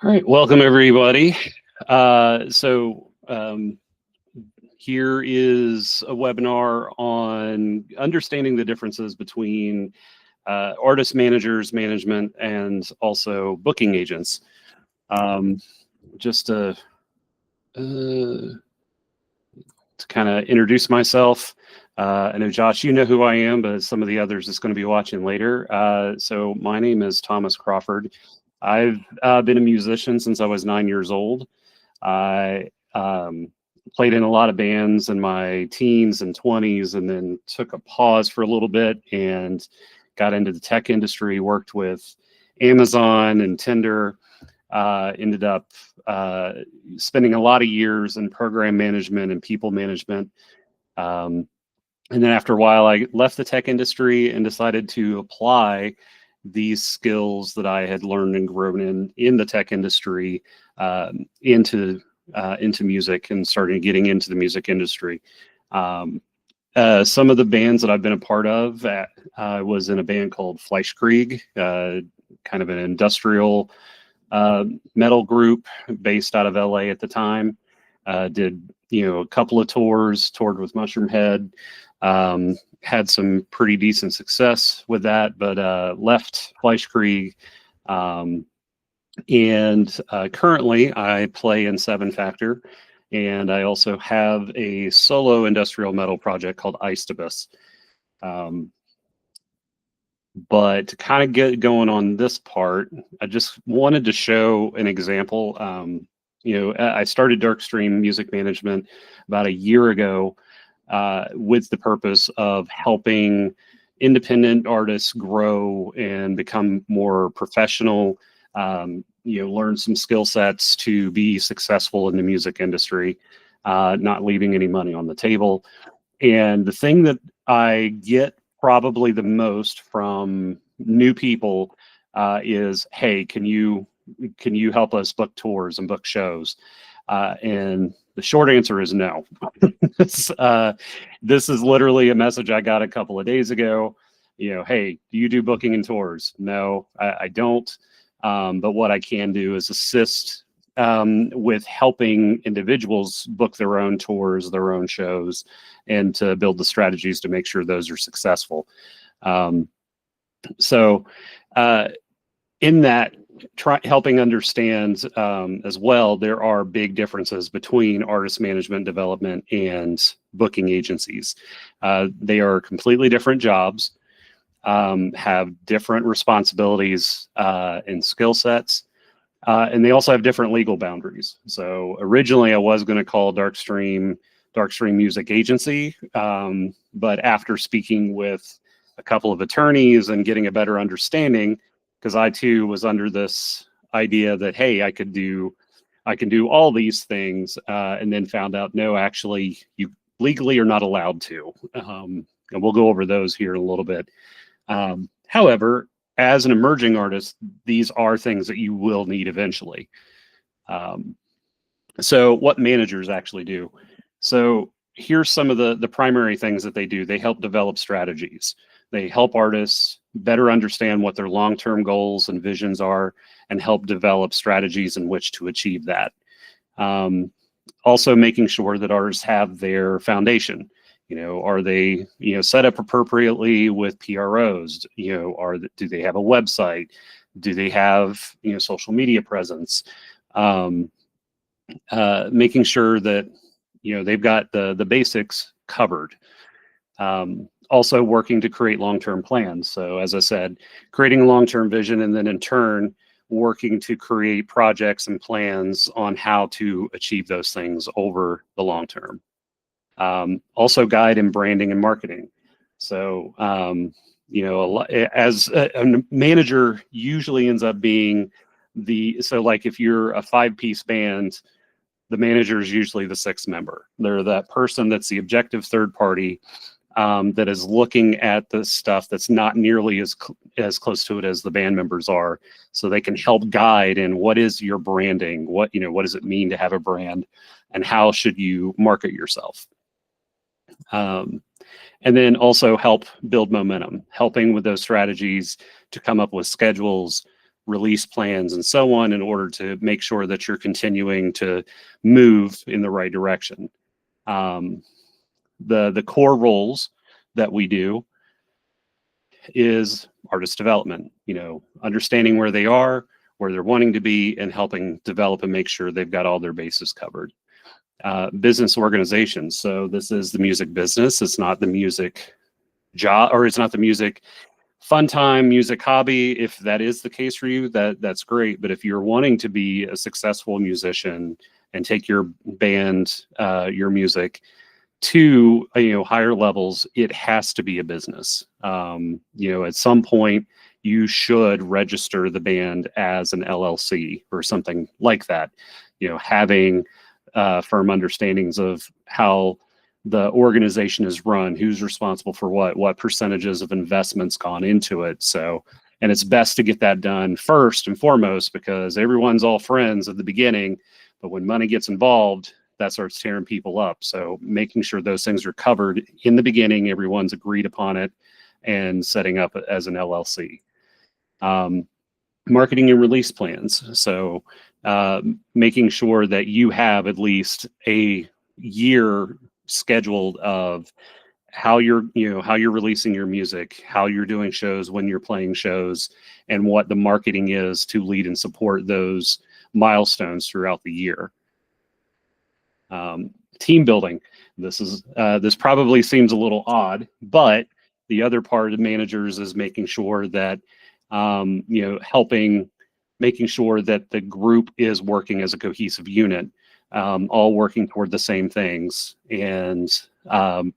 All right, welcome everybody. So here is a webinar on understanding the differences between artist managers, management, and also booking agents. Just to kind of introduce myself, I know Josh, you know who I am, but some of the others is going to be watching later. So my name is Thomas Crawford. I've been a musician since I was 9 years old. I played in a lot of bands in my teens and 20s, and then took a pause for a little bit and got into the tech industry, worked with Amazon and Tinder, ended up spending a lot of years in program management and people management. And then after a while, I left the tech industry and decided to apply these skills that I had learned and grown in the tech industry into music, and started getting into the music industry. Some of the bands that I've been a part of, I was in a band called Fleischkrieg, kind of an industrial metal group based out of LA at the time. Did a couple of tours, toured with Mushroomhead. Had some pretty decent success with that, but left Fleischkrieg. And currently I play in Seven Factor, and I also have a solo industrial metal project called Icebus. But to kind of get going on this part, I just wanted to show an example. I started Darkstream Music Management about a year ago with the purpose of helping independent artists grow and become more professional, learn some skill sets to be successful in the music industry, not leaving any money on the table. And the thing that I get probably the most from new people is, hey, can you help us book tours and book shows? And the short answer is no. This is literally a message I got a couple of days ago. Hey, do you do booking and tours? No, I don't. But what I can do is assist with helping individuals book their own tours, their own shows, and to build the strategies to make sure those are successful. In that, helping understand as well, there are big differences between artist management development and booking agencies. They are completely different jobs, have different responsibilities and skill sets. And they also have different legal boundaries. So originally I was going to call Darkstream Music Agency, but after speaking with a couple of attorneys and getting a better understanding, because I too was under this idea that, hey, I can do all these things, and then found out, no, actually you legally are not allowed to. And we'll go over those here in a little bit. However, as an emerging artist, these are things that you will need eventually. So what managers actually do. So here's some of the primary things that they do. They help develop strategies. They help artists better understand what their long-term goals and visions are, and help develop strategies in which to achieve that. Also making sure that artists have their foundation. Are they, set up appropriately with PROs? Do they have a website? Do they have, social media presence? Making sure that, they've got the basics covered. Also working to create long-term plans. So as I said, creating a long-term vision, and then in turn, working to create projects and plans on how to achieve those things over the long term. Also guide in branding and marketing. So, as a manager usually ends up being so like if you're a 5-piece band, the manager is usually the sixth member. They're that person that's the objective third party that is looking at the stuff that's not nearly as close to it as the band members are. So they can help guide in what is your branding, what does it mean to have a brand, and how should you market yourself. And then also help build momentum, helping with those strategies to come up with schedules, release plans, and so on, in order to make sure that you're continuing to move in the right direction. The core roles that we do is artist development, understanding where they are, where they're wanting to be, and helping develop and make sure they've got all their bases covered. Business organizations. So this is the music business. It's not the music job, or it's not the music fun time, music hobby. If that is the case for you, that's great. But if you're wanting to be a successful musician and take your band, your music to higher levels, it has to be a business. At some point you should register the band as an LLC or something like that, having firm understandings of how the organization is run, who's responsible for what percentages of investments gone into it. So, and it's best to get that done first and foremost, because everyone's all friends at the beginning, but when money gets involved, that starts tearing people up. So making sure those things are covered in the beginning, everyone's agreed upon it, and setting up as an LLC. Marketing and release plans. So making sure that you have at least a year scheduled of how you're releasing your music, how you're doing shows, when you're playing shows, and what the marketing is to lead and support those milestones throughout the year. Team building. This probably seems a little odd, but the other part of managers is making sure that making sure that the group is working as a cohesive unit, all working toward the same things, and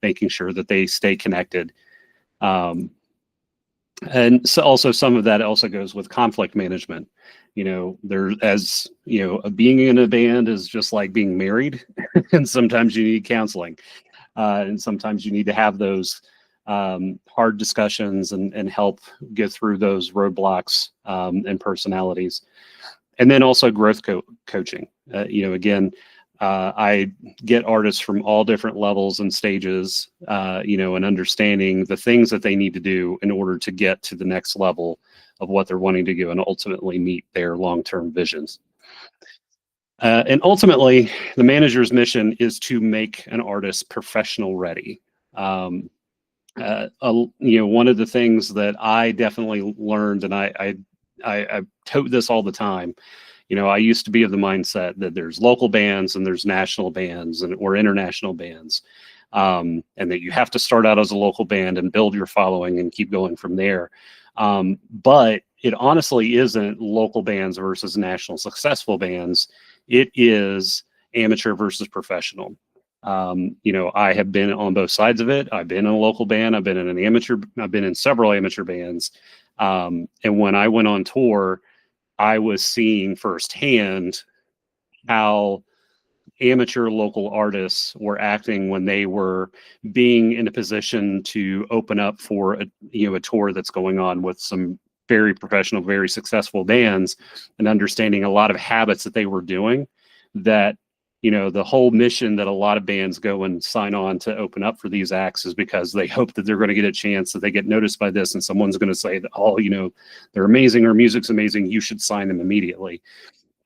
making sure that they stay connected. And so also some of that also goes with conflict management. Being in a band is just like being married, and sometimes you need counseling, and sometimes you need to have those hard discussions and help get through those roadblocks and personalities. And then also growth coaching. Again, I get artists from all different levels and stages, and understanding the things that they need to do in order to get to the next level of what they're wanting to do and ultimately meet their long-term visions. And ultimately, the manager's mission is to make an artist professional ready. One of the things that I definitely learned, and I tote this all the time, I used to be of the mindset that there's local bands and there's national bands or international bands, and that you have to start out as a local band and build your following and keep going from there. But it honestly isn't local bands versus national successful bands. It is amateur versus professional. I have been on both sides of it. I've been in a local band. I've been in several amateur bands. And when I went on tour, I was seeing firsthand how amateur local artists were acting when they were being in a position to open up for a tour that's going on with some very professional, very successful bands, and understanding a lot of habits that they were doing, that the whole mission that a lot of bands go and sign on to open up for these acts is because they hope that they're going to get a chance, that they get noticed by this, and someone's going to say that, they're amazing, or music's amazing, you should sign them immediately.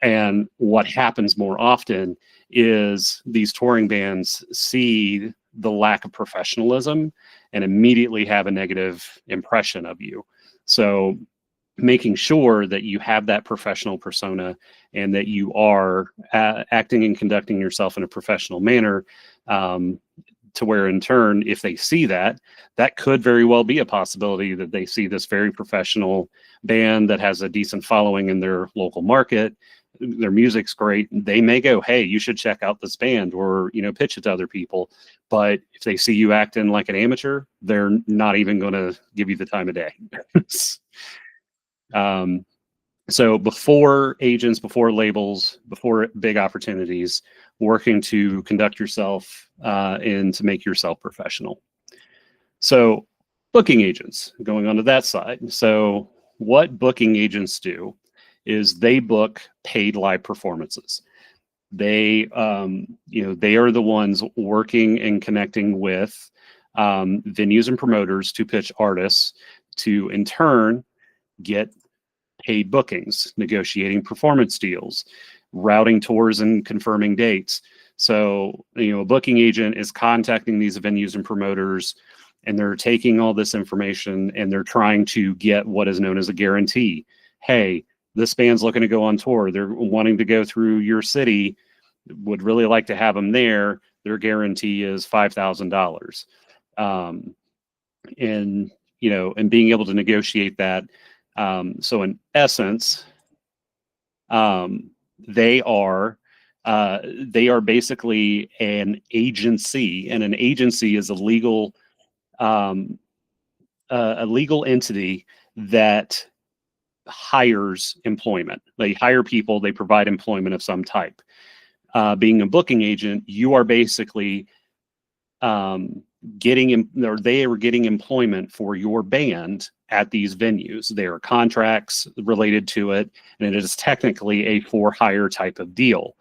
And what happens more often is these touring bands see the lack of professionalism and immediately have a negative impression of you. So making sure that you have that professional persona and that you are acting and conducting yourself in a professional manner, to where in turn, if they see that could very well be a possibility that they see this very professional band that has a decent following in their local market. Their music's great. They may go, hey, you should check out this band, or, pitch it to other people. But if they see you acting like an amateur, they're not even going to give you the time of day. So before agents, before labels, before big opportunities, working to conduct yourself and to make yourself professional. So booking agents, going on to that side. So what booking agents do is they book paid live performances. They are the ones working and connecting with venues and promoters to pitch artists, to in turn get paid bookings, negotiating performance deals, routing tours and confirming dates. So, a booking agent is contacting these venues and promoters, and they're taking all this information and they're trying to get what is known as a guarantee. Hey, this band's looking to go on tour. They're wanting to go through your city, would really like to have them there. Their guarantee is $5,000. And being able to negotiate that. So in essence, they are basically an agency, and an agency is a legal entity that hires employment. They hire people, they provide employment of some type. Being a booking agent, you are basically getting employment for your band at these venues. There are contracts related to it, and it is technically a for-hire type of deal.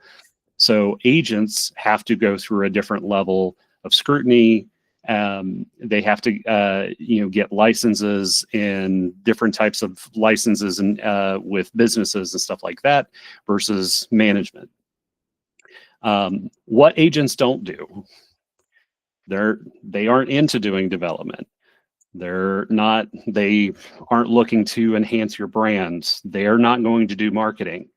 So agents have to go through a different level of scrutiny. They have to, get licenses and different types of licenses and with businesses and stuff like that versus management. What agents don't do, they aren't into doing development. They aren't looking to enhance your brand. They're not going to do marketing.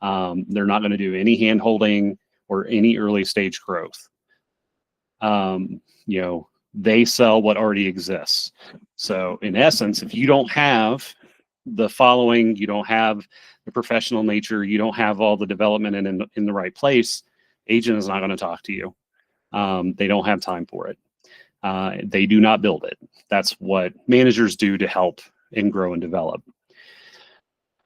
They're not going to do any hand holding or any early stage growth. They sell what already exists. So in essence, if you don't have the following, you don't have the professional nature, you don't have all the development in the right place, agent is not going to talk to you. They don't have time for it. They do not build it. That's what managers do to help and grow and develop.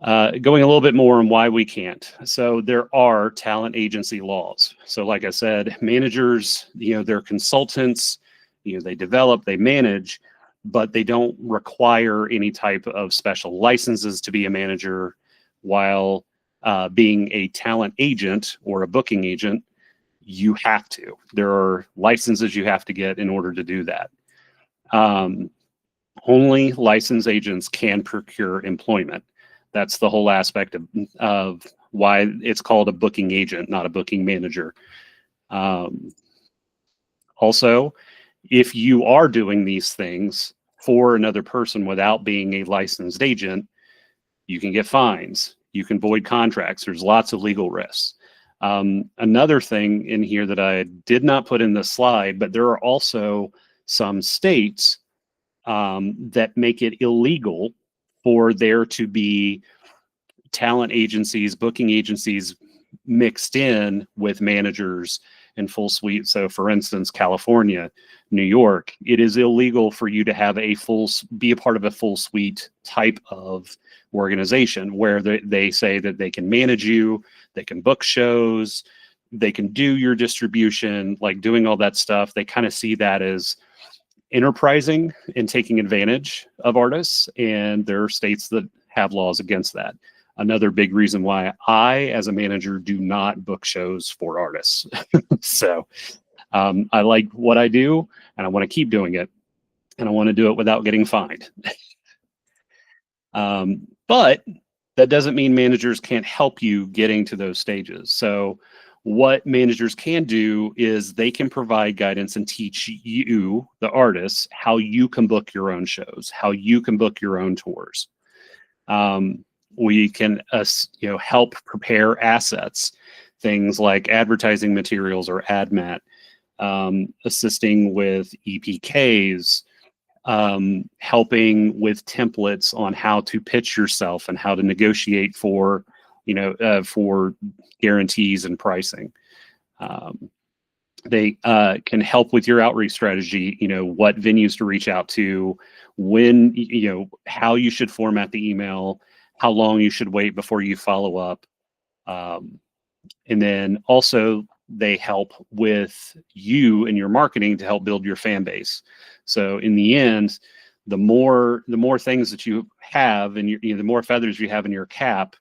Going a little bit more on why we can't. So there are talent agency laws. So like I said, managers, they're consultants, they develop, they manage, but they don't require any type of special licenses to be a manager, while being a talent agent or a booking agent, you have to. There are licenses you have to get in order to do that. Only licensed agents can procure employment. That's the whole aspect of why it's called a booking agent, not a booking manager. Also, if you are doing these things for another person without being a licensed agent, you can get fines. You can void contracts. There's lots of legal risks. Another thing in here that I did not put in the slide, but there are also some states that make it illegal for there to be talent agencies, booking agencies mixed in with managers and full suite. So for instance, California, New York, it is illegal for you to have be a part of a full suite type of organization where they say that they can manage you, they can book shows, they can do your distribution, like doing all that stuff. They kind of see that as enterprising and taking advantage of artists, and there are states that have laws against that. Another big reason why I, as a manager, do not book shows for artists. So I like what I do, and I want to keep doing it, and I want to do it without getting fined. But that doesn't mean managers can't help you getting to those stages. So what managers can do is they can provide guidance and teach you, the artists, how you can book your own shows, how you can book your own tours. We can help prepare assets, things like advertising materials or AdMat, assisting with EPKs, helping with templates on how to pitch yourself and how to negotiate for guarantees and pricing. They can help with your outreach strategy, what venues to reach out to, when, how you should format the email, how long you should wait before you follow up. And then also they help with you and your marketing to help build your fan base. So in the end, the more things that you have and the more feathers you have in your cap,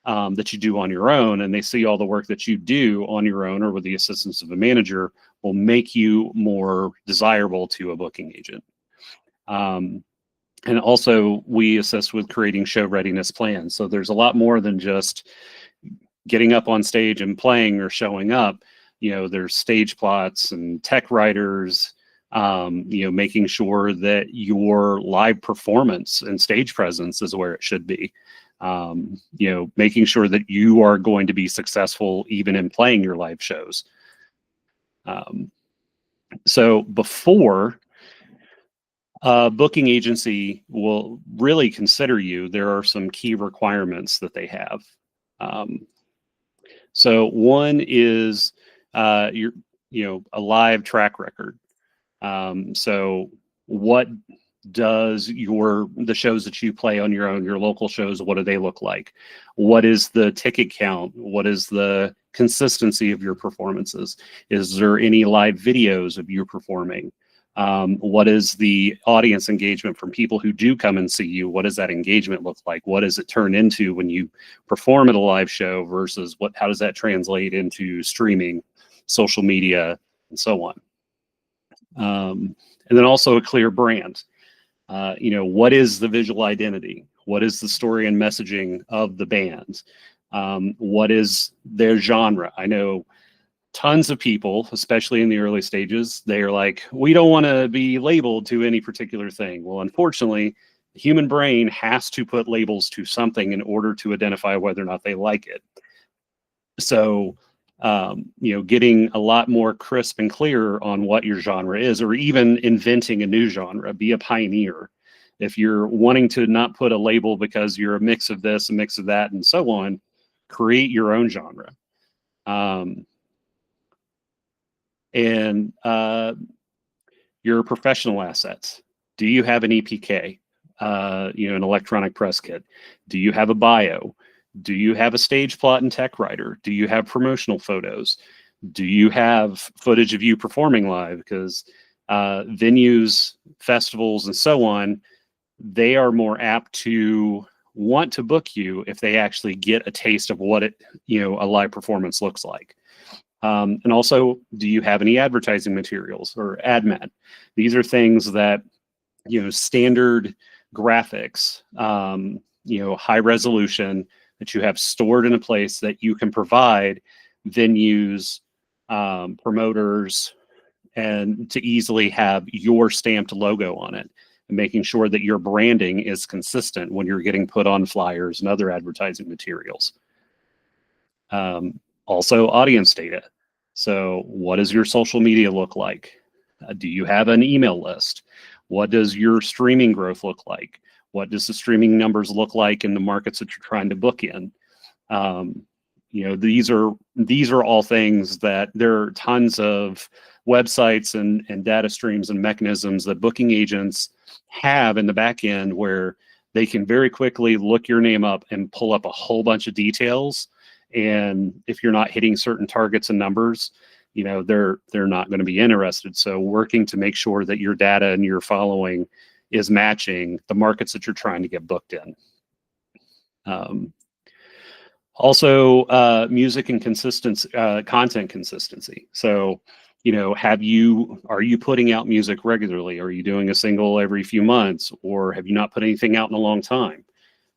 that you do on your own, and they see all the work that you do on your own or with the assistance of a manager, will make you more desirable to a booking agent. And also we assist with creating show readiness plans. So there's a lot more than just getting up on stage and playing or showing up. There's stage plots and tech writers, making sure that your live performance and stage presence is where it should be. Making sure that you are going to be successful even in playing your live shows. So before a booking agency will really consider you, there are some key requirements that they have. So one is a live track record. So what does the shows that you play on your local shows, what do they look like? What is the ticket count? What is the consistency of your performances? Is there any live videos of you performing? What is the audience engagement from people who do come and see you? What does that engagement look like? What does it turn into when you perform at a live show versus how does that translate into streaming, social media, and so on? And then also a clear brand. What is the visual identity? What is the story and messaging of the band? What is their genre? I know tons of people, especially in the early stages, they are like, we don't want to be labeled to any particular thing. Well, unfortunately, the human brain has to put labels to something in order to identify whether or not they like it. So, getting a lot more crisp and clear on what your genre is, or even inventing a new genre, be a pioneer. If you're wanting to not put a label because you're a mix of this, a mix of that, and so on, create your own genre. And your professional assets. Do you have an EPK? An electronic press kit? Do you have a bio? Do you have a stage plot and tech writer? Do you have promotional photos? Do you have footage of you performing live? Because venues, festivals, and so on, they are more apt to want to book you if they actually get a taste of what a live performance looks like. And also, do you have any advertising materials or AdMat? These are things that, standard graphics, high resolution, that you have stored in a place that you can provide venues, promoters, and to easily have your stamped logo on it, and making sure that your branding is consistent when you're getting put on flyers and other advertising materials. Also, audience data. So what does your social media look like? Do you have an email list? What does your streaming growth look like? What does the streaming numbers look like in the markets that you're trying to book in? These are all things that there are tons of websites and data streams and mechanisms that booking agents have in the back end where they can very quickly look your name up and pull up a whole bunch of details. And if you're not hitting certain targets and numbers, they're not going to be interested. So working to make sure that your data and your following is matching the markets that you're trying to get booked in. Also, music and content consistency. So, are you putting out music regularly? Are you doing a single every few months, or have you not put anything out in a long time?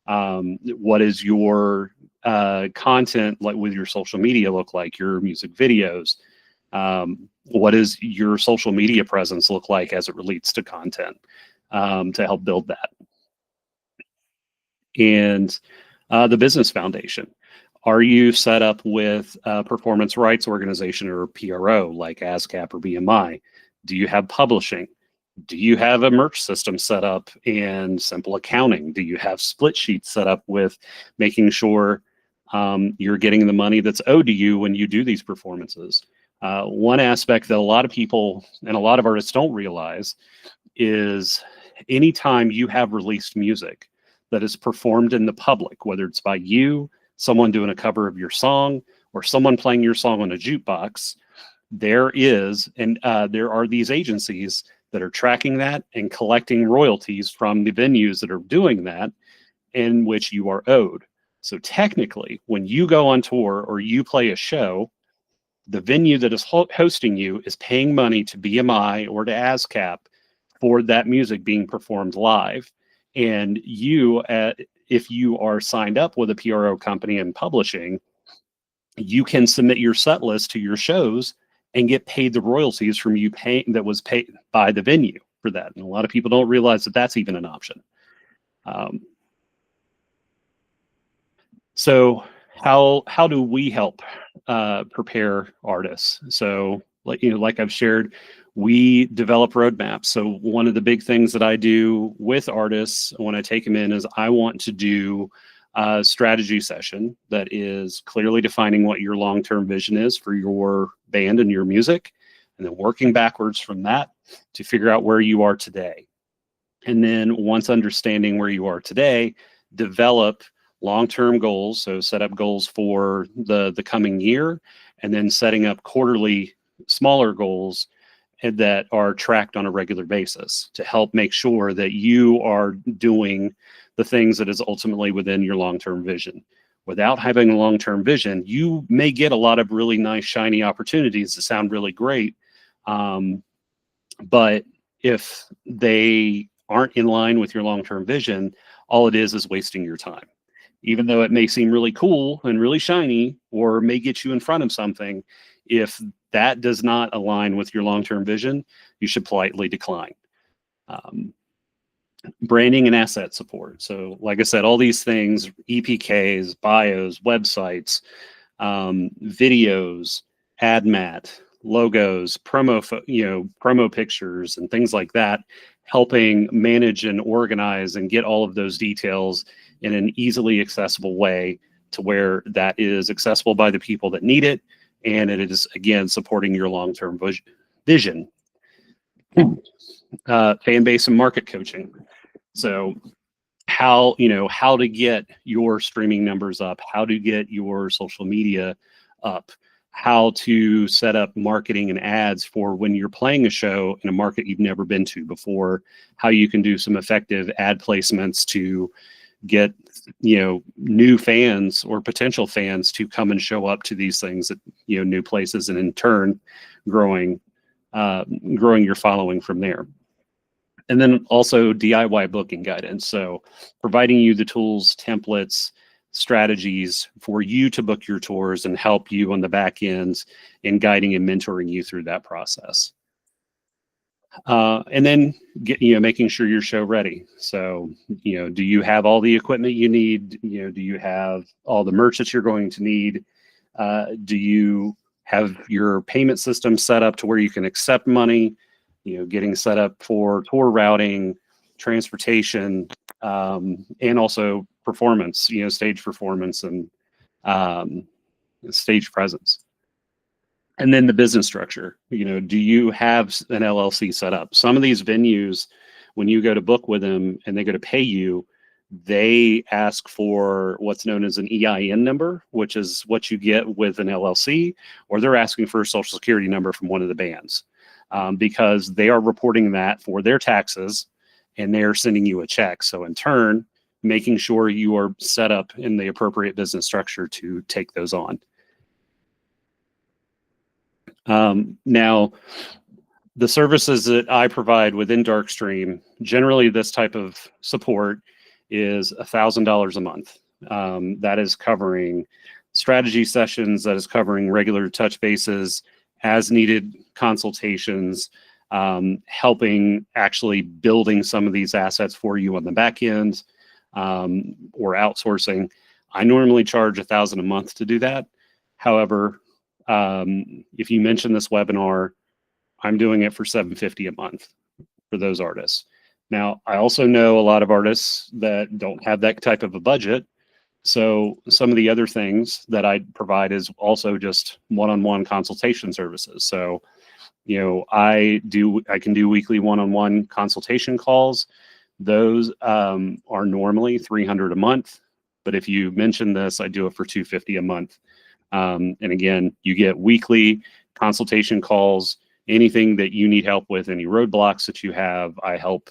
What is your content like with your social media look like, your music videos? What does your social media presence look like as it relates to content to help build that? And the business foundation. Are you set up with a performance rights organization or PRO like ASCAP or BMI? Do you have publishing? Do you have a merch system set up and simple accounting? Do you have split sheets set up with making sure you're getting the money that's owed to you when you do these performances? One aspect that a lot of people and a lot of artists don't realize is anytime you have released music that is performed in the public, whether it's by you, someone doing a cover of your song, or someone playing your song on a jukebox, there are these agencies that are tracking that and collecting royalties from the venues that are doing that, in which you are owed. So technically, when you go on tour or you play a show, the venue that is hosting you is paying money to BMI or to ASCAP for that music being performed live. And if you are signed up with a PRO company and publishing, you can submit your set list to your shows and get paid the royalties from you paying that was paid by the venue for that. And a lot of people don't realize that that's even an option. So how do we help prepare artists? So like I've shared, we develop roadmaps. So one of the big things that I do with artists when I take them in is I want to do a strategy session that is clearly defining what your long-term vision is for your band and your music, and then working backwards from that to figure out where you are today. And then once understanding where you are today, develop long-term goals. So set up goals for the coming year, and then setting up quarterly smaller goals that are tracked on a regular basis to help make sure that you are doing the things that is ultimately within your long-term vision. Without having a long-term vision, you may get a lot of really nice, shiny opportunities that sound really great. But if they aren't in line with your long-term vision, all it is wasting your time. Even though it may seem really cool and really shiny, or may get you in front of something, if that does not align with your long-term vision, you should politely decline. Branding and asset support. So like I said, all these things, EPKs, bios, websites, videos, ad mat, logos, promo pictures and things like that, helping manage and organize and get all of those details in an easily accessible way to where that is accessible by the people that need it. And it is, again, supporting your long-term vision. Fan base and market coaching. So how to get your streaming numbers up, how to get your social media up, how to set up marketing and ads for when you're playing a show in a market you've never been to before, how you can do some effective ad placements to get new fans or potential fans to come and show up to these things at new places, and in turn growing your following from there. And then also DIY booking guidance. So providing you the tools, templates, strategies for you to book your tours and help you on the back ends in guiding and mentoring you through that process. And then making sure your show ready. So, do you have all the equipment you need? Do you have all the merch that you're going to need? Do you have your payment system set up to where you can accept money? Getting set up for tour routing, transportation, and also performance, stage performance and stage presence. And then the business structure, do you have an LLC set up? Some of these venues, when you go to book with them and they go to pay you, they ask for what's known as an EIN number, which is what you get with an LLC, or they're asking for a social security number from one of the bands, because they are reporting that for their taxes and they're sending you a check. So in turn, making sure you are set up in the appropriate business structure to take those on. Now, the services that I provide within Darkstream, generally this type of support is $1,000 a month. That is covering strategy sessions, that is covering regular touch bases, as needed consultations, helping actually building some of these assets for you on the back end, or outsourcing. I normally charge $1,000 a month to do that. However, if you mention this webinar, I'm doing it for $750 a month for those artists. Now, I also know a lot of artists that don't have that type of a budget. So some of the other things that I provide is also just one-on-one consultation services. So, I can do weekly one-on-one consultation calls. Those are normally $300 a month, but if you mention this, I do it for $250 a month. And again, you get weekly consultation calls. Anything that you need help with, any roadblocks that you have, I help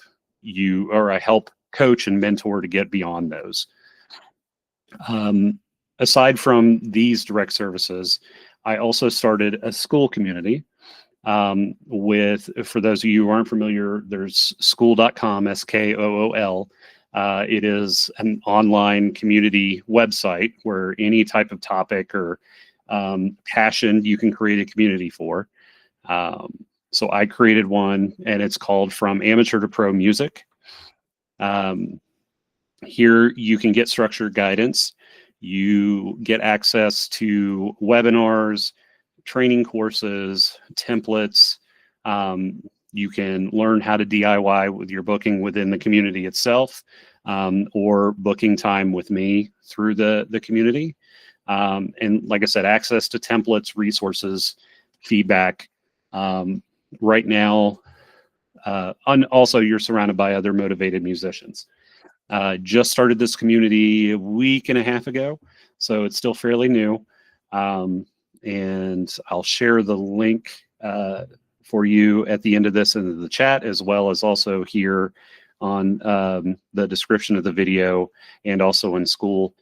coach and mentor to get beyond those. Aside from these direct services, I also started a school community for those of you who aren't familiar, there's skool.com, SKOOL. It is an online community website where any type of topic or passion you can create a community for. So I created one, and it's called From Amateur to Pro Music. Here you can get structured guidance. You get access to webinars, training courses, templates. You can learn how to DIY with your booking within the community itself, or booking time with me through the community. And like I said, access to templates, resources, feedback. Right now, also you're surrounded by other motivated musicians. Just started this community a week and a half ago, so it's still fairly new. And I'll share the link for you at the end of this in the chat, as well as also here on the description of the video and also in school.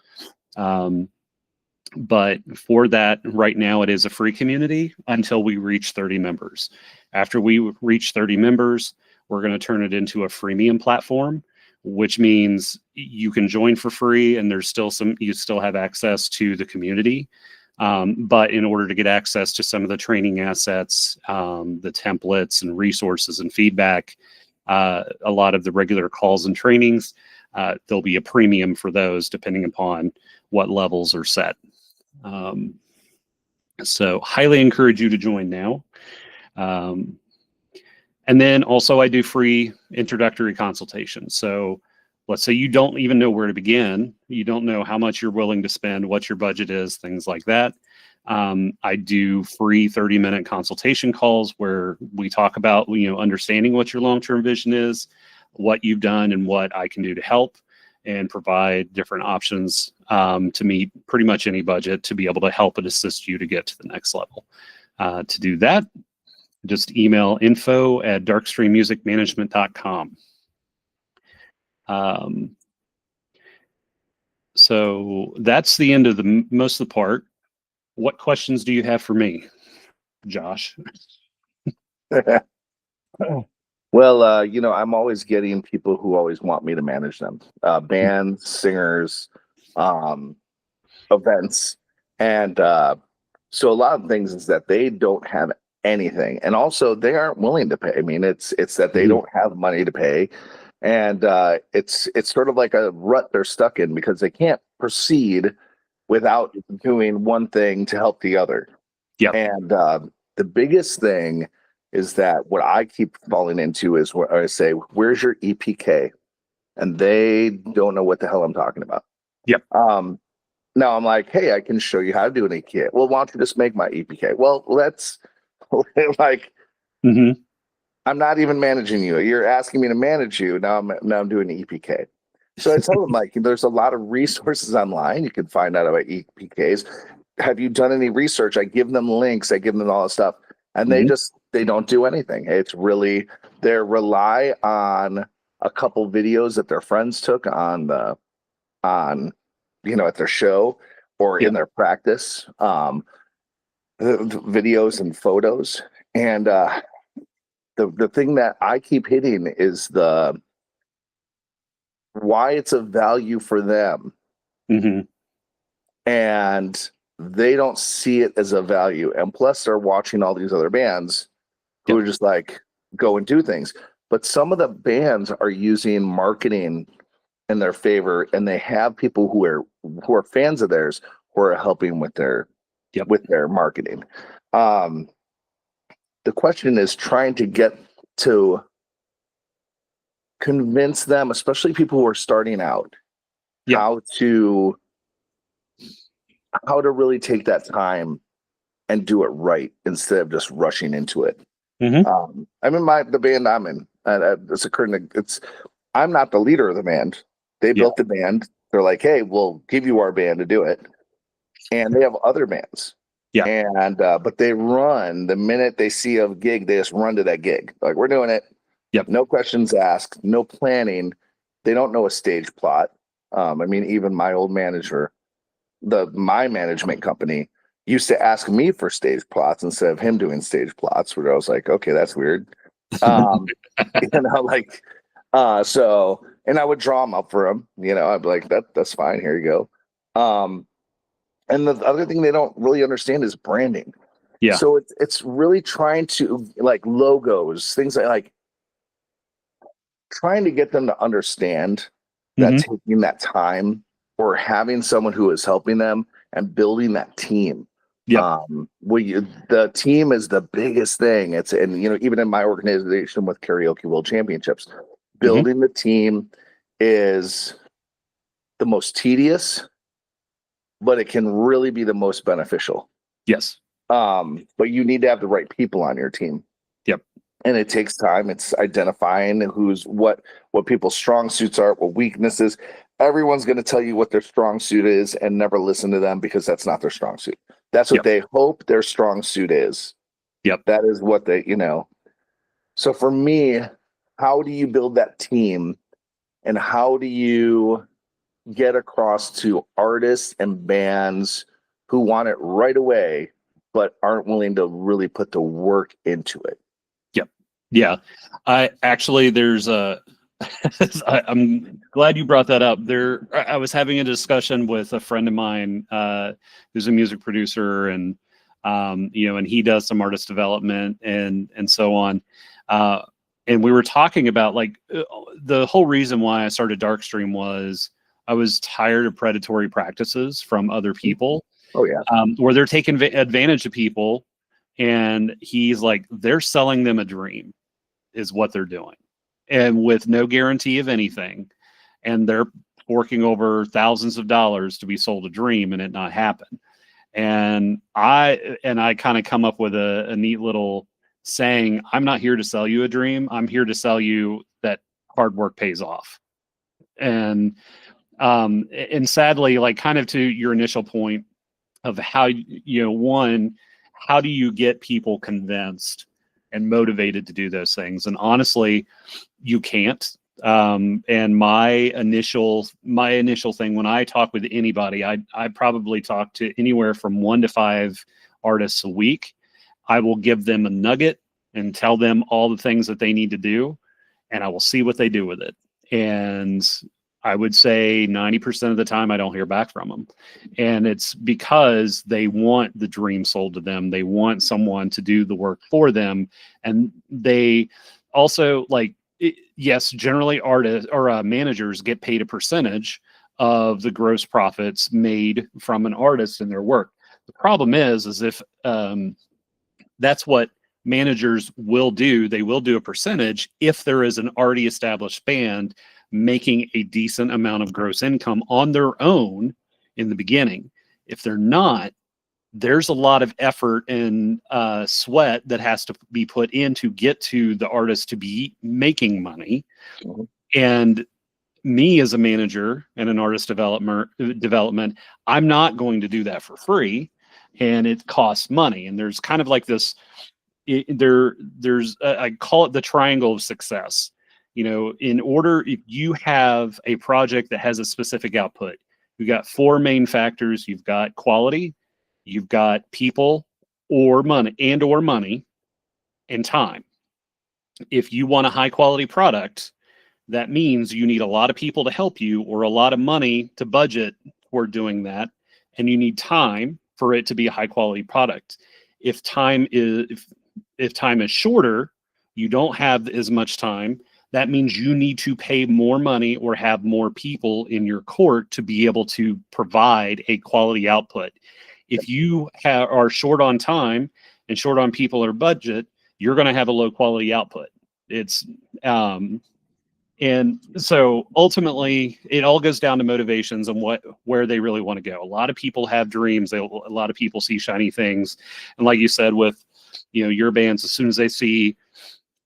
But for that, right now it is a free community until we reach 30 members. After we reach 30 members, we're going to turn it into a freemium platform, which means you can join for free and there's still you still have access to the community. But in order to get access to some of the training assets, the templates and resources and feedback, a lot of the regular calls and trainings, there'll be a premium for those depending upon what levels are set. So highly encourage you to join now. And then also I do free introductory consultations. So let's say you don't even know where to begin. You don't know how much you're willing to spend, what your budget is, things like that. I do free 30-minute consultation calls where we talk about, understanding what your long-term vision is, what you've done, and what I can do to help, and provide different options to meet pretty much any budget to be able to help and assist you to get to the next level. To do that, just email info@darkstreammusicmanagement.com. So that's the end of the most of the part. What questions do you have for me, Josh? Well, I'm always getting people who always want me to manage them, bands, singers, events. And so a lot of things is that they don't have anything. And also they aren't willing to pay. I mean, it's that they don't have money to pay. And it's sort of like a rut they're stuck in because they can't proceed without doing one thing to help the other. Yeah. And the biggest thing is that what I keep falling into is where I say, where's your EPK? And they don't know what the hell I'm talking about. Yep. Now I'm like, hey, I can show you how to do an EPK. Well, why don't you just make my EPK? Well, let's like, I'm not even managing you. You're asking me to manage you. Now I'm doing an EPK. So I tell them, like, there's a lot of resources online. You can find out about EPKs. Have you done any research? I give them links. I give them all this stuff. And they don't do anything. It's really, they rely on a couple videos that their friends took at their show or in their practice, the videos and photos. And the thing that I keep hitting is why it's a value for them. And they don't see it as a value. And plus they're watching all these other bands who are just like, go and do things. But some of the bands are using marketing in their favor, and they have people who are fans of theirs who are helping with their marketing. The question is trying to get to convince them, especially people who are starting out, how to really take that time and do it right instead of just rushing into it. I'm in the band I'm in. I'm not the leader of the band. They built the band. They're like, hey, we'll give you our band to do it. And they have other bands. And but they run the minute they see a gig, they just run to that gig. Like, we're doing it. No questions asked, no planning. They don't know a stage plot. I mean, even my old manager, my management company, used to ask me for stage plots instead of him doing stage plots, where I was like, okay, that's weird. So and I would draw them up for them. I'd be like, that's fine. Here you go. And the other thing they don't really understand is branding. Yeah. So it's really trying to, like, logos, things like trying to get them to understand that taking that time or having someone who is helping them and building that team. Yeah. The team is the biggest thing. Even in my organization with Karaoke World Championships, building the team is the most tedious, but it can really be the most beneficial. Yes. But you need to have the right people on your team. Yep. And it takes time. It's identifying what people's strong suits are, what weaknesses. Everyone's going to tell you what their strong suit is and never listen to them, because that's not their strong suit. That's what they hope their strong suit is. Yep. That is what So for me, how do you build that team, and how do you get across to artists and bands who want it right away, but aren't willing to really put the work into it? Yep. Yeah. I'm glad you brought that up. I was having a discussion with a friend of mine who's a music producer, and and he does some artist development and so on. And we were talking about, like, the whole reason why I started Darkstream was I was tired of predatory practices from other people. Oh yeah. Where they're taking advantage of people, and he's like, they're selling them a dream is what they're doing, and with no guarantee of anything, and they're forking over thousands of dollars to be sold a dream and it not happen. And I kind of come up with a neat little saying: I'm not here to sell you a dream. I'm here to sell you that hard work pays off. And sadly, like, kind of to your initial point of how, one, how do you get people convinced and motivated to do those things? And honestly, you can't. And my initial thing when I talk with anybody, I probably talk to anywhere from 1 to 5 artists a week. I will give them a nugget and tell them all the things that they need to do, and I will see what they do with it. And I would say 90% of the time I don't hear back from them. And it's because they want the dream sold to them. They want someone to do the work for them. And they also, like, yes, generally artists or managers get paid a percentage of the gross profits made from an artist and their work. The problem is if that's what managers will do. They will do a percentage if there is an already established band making a decent amount of gross income on their own in the beginning. If they're not, there's a lot of effort and sweat that has to be put in to get to the artist to be making money. Mm-hmm. And me as a manager and an artist development, I'm not going to do that for free, and it costs money. And there's kind of like this, I call it the triangle of success. If you have a project that has a specific output, you've got 4 main factors. You've got quality, you've got people or money and time. If you want a high quality product, that means you need a lot of people to help you or a lot of money to budget for doing that. And you need time for it to be a high quality product. If time is shorter, you don't have as much time. That means you need to pay more money or have more people in your court to be able to provide a quality output. If you are short on time and short on people or budget, you're going to have a low quality output. And so ultimately, it all goes down to motivations and where they really want to go. A lot of people have dreams. A lot of people see shiny things, and like you said, with your bands, as soon as they see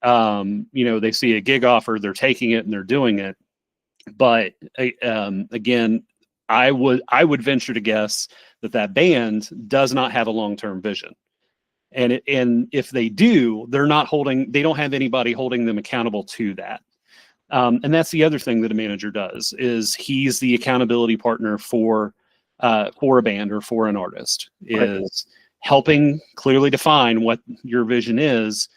they see a gig offer, they're taking it and they're doing it. But again, I would venture to guess that band does not have a long-term vision. And if they do, they don't have anybody holding them accountable to that. And that's the other thing that a manager does, is he's the accountability partner for a band or for an artist, is helping clearly define what your vision is,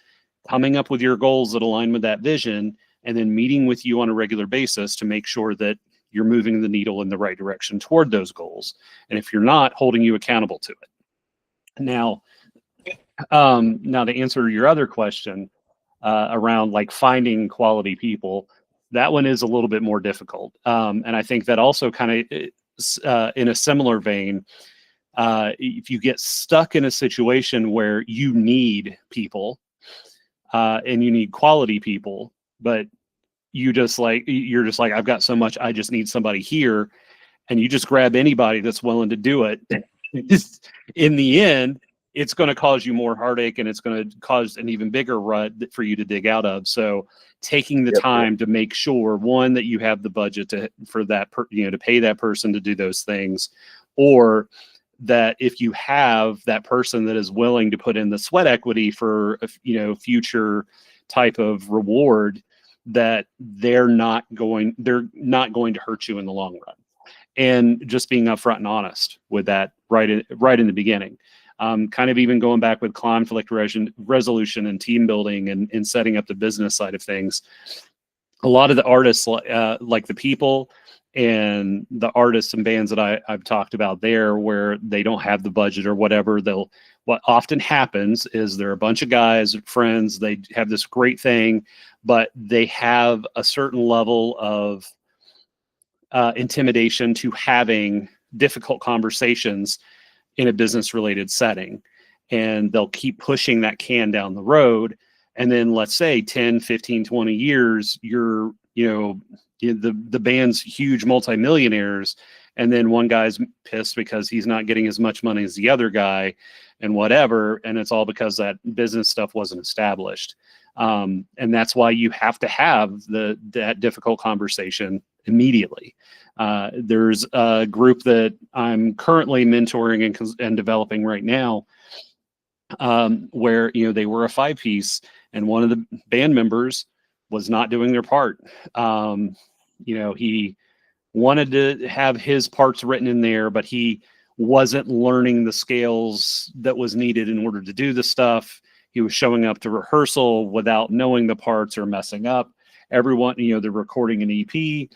coming up with your goals that align with that vision, and then meeting with you on a regular basis to make sure that you're moving the needle in the right direction toward those goals. And if you're not, holding you accountable to it. Now to answer your other question around like finding quality people, that one is a little bit more difficult. And I think that also kind of in a similar vein, if you get stuck in a situation where you need people and you need quality people, but you're just like, I've got so much, I just need somebody here. And you just grab anybody that's willing to do it. In the end, it's going to cause you more heartache, and it's going to cause an even bigger rut for you to dig out of. So taking the time to make sure, one, that you have the budget to pay that person to do those things, or that if you have that person that is willing to put in the sweat equity for, future type of reward, that they're not going to hurt you in the long run. And just being upfront and honest with that right in the beginning. Kind of even going back with conflict resolution and team building and setting up the business side of things. A lot of the artists, like the people and the artists and bands that I've talked about there, where they don't have the budget or whatever, what often happens is they're a bunch of guys, friends, they have this great thing, but they have a certain level of intimidation to having difficult conversations in a business related setting. And they'll keep pushing that can down the road. And then let's say 10, 15, 20 years, you're, the band's huge multimillionaires. And then one guy's pissed because he's not getting as much money as the other guy and whatever. And it's all because that business stuff wasn't established. And that's why you have to have that difficult conversation immediately. There's a group that I'm currently mentoring and developing right now, where they were a 5-piece, and one of the band members was not doing their part. He wanted to have his parts written in there, but he wasn't learning the scales that was needed in order to do the stuff. He was showing up to rehearsal without knowing the parts or messing up. Everyone, they're recording an EP.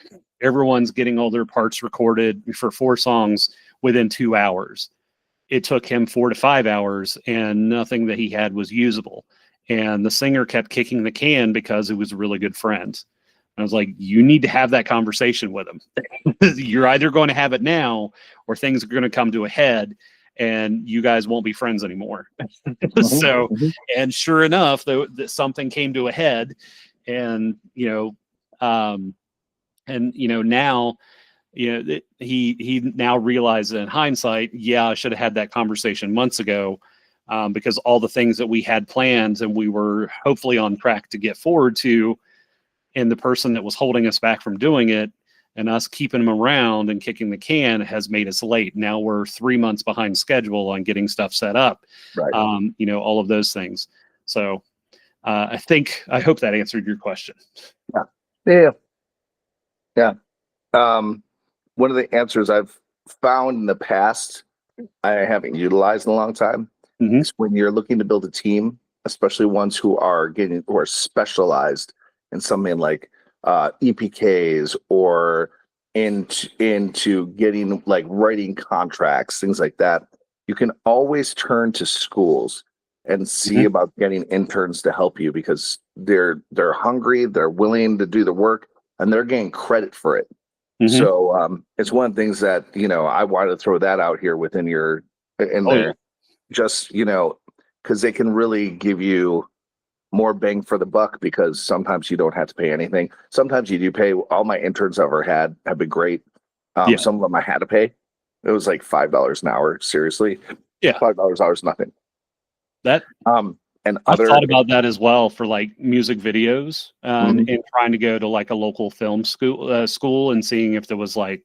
Everyone's getting all their parts recorded for 4 songs within 2 hours. It took him 4 to 5 hours, and nothing that he had was usable. And the singer kept kicking the can because it was a really good friend. I was like, you need to have that conversation with him. You're either going to have it now, or things are going to come to a head, and you guys won't be friends anymore. So, and sure enough, something came to a head, and now, he now realizes in hindsight, yeah, I should have had that conversation months ago, because all the things that we had planned and we were hopefully on track to get forward to, and the person that was holding us back from doing it and us keeping them around and kicking the can has made us late. Now we're 3 months behind schedule on getting stuff set up, right. All of those things. So I hope that answered your question. Yeah. One of the answers I've found in the past, I haven't utilized in a long time, is when you're looking to build a team, especially ones who are specialized in something like EPKs or into getting like writing contracts, things like that. You can always turn to schools and see about getting interns to help you, because they're hungry, they're willing to do the work, and they're getting credit for it. So it's one of the things that, I wanted to throw that out here within there, just, because they can really give you more bang for the buck, because sometimes you don't have to pay anything. Sometimes you do pay. All my interns I've ever had have been great. Some of them I had to pay. It was like $5 an hour. Seriously. Yeah. $5 hours, nothing. And I've thought about that as well for like music videos, and trying to go to like a local film school and seeing if there was like,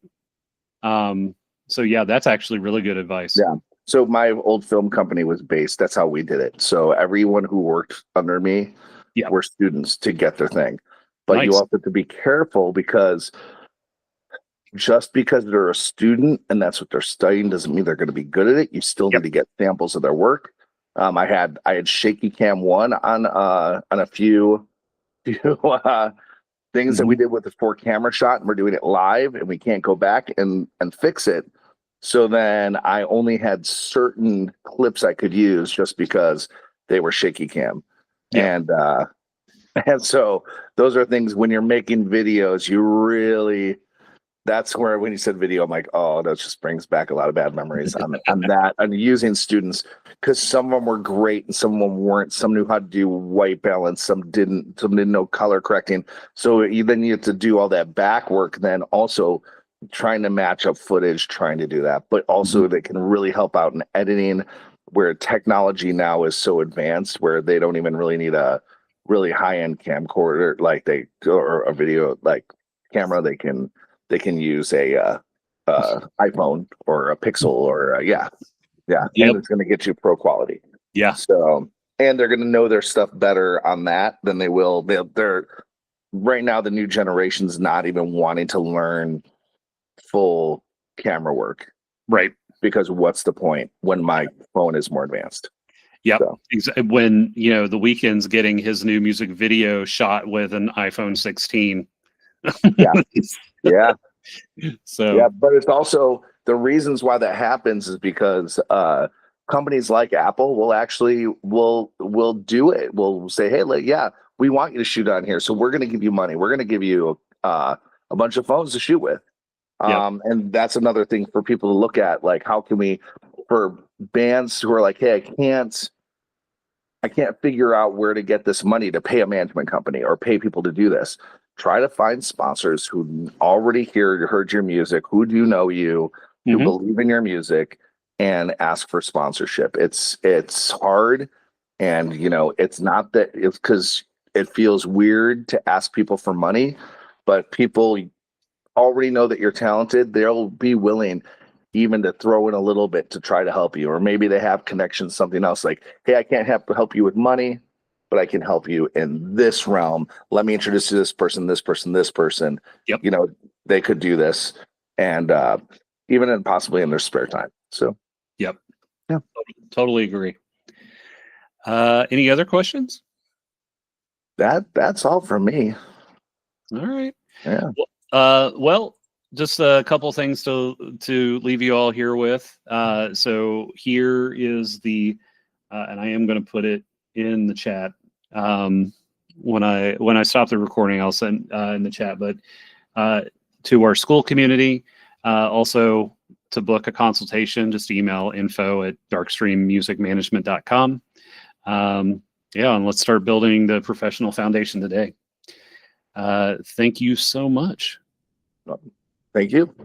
so yeah, that's actually really good advice. Yeah. So my old film company was based, that's how we did it. So everyone who worked under me were students to get their thing. But you also have to be careful, because just because they're a student and that's what they're studying doesn't mean they're going to be good at it. You still need to get samples of their work. I had shaky cam 1 on a few things that we did with the 4-camera shot, and we're doing it live, and we can't go back and fix it. So then I only had certain clips I could use just because they were shaky cam. Yeah. And so those are things when you're making videos, you really, that's where when you said video, I'm like, oh, that just brings back a lot of bad memories on that. I'm using students because some of them were great and some of them weren't. Some knew how to do white balance, some didn't know color correcting. So then you have to do all that back work, then also trying to match up footage, trying to do that. But also they can really help out in editing, where technology now is so advanced where they don't even really need a really high-end camcorder or a video like camera. They can use a iPhone or a Pixel or and it's going to get you pro quality. Yeah. So, and they're going to know their stuff better on that than they will. They're right now, the new generation's not even wanting to learn full camera work. Right. Because what's the point when my phone is more advanced? Yep. So. When, The Weeknd's getting his new music video shot with an iPhone 16. Yeah. Yeah. So yeah, but it's also the reasons why that happens is because companies like Apple will do it. We'll say, hey, we want you to shoot on here, so we're going to give you money. We're going to give you a bunch of phones to shoot with. And that's another thing for people to look at. Like, how can we, for bands who are like, hey, I can't figure out where to get this money to pay a management company or pay people to do this. Try to find sponsors who already heard your music, who do know you, who believe in your music, and ask for sponsorship. It's hard, and it's not that it's because it feels weird to ask people for money, but people already know that you're talented. They'll be willing even to throw in a little bit to try to help you, or maybe they have connections, something else like, hey, I can't help you with money, but I can help you in this realm. Let me introduce you to this person, this person, this person. Yep. They could do this, and even possibly in their spare time. So, yep. Yeah. Totally agree. Any other questions? That's all from me. All right. Yeah. Well, just a couple things to leave you all here with. So here is and I am going to put it in the chat. When I stop the recording, I'll send in the chat. But to our school community, also to book a consultation, just email info@darkstreammusicmanagement.com. And let's start building the professional foundation today. Thank you so much. Thank you.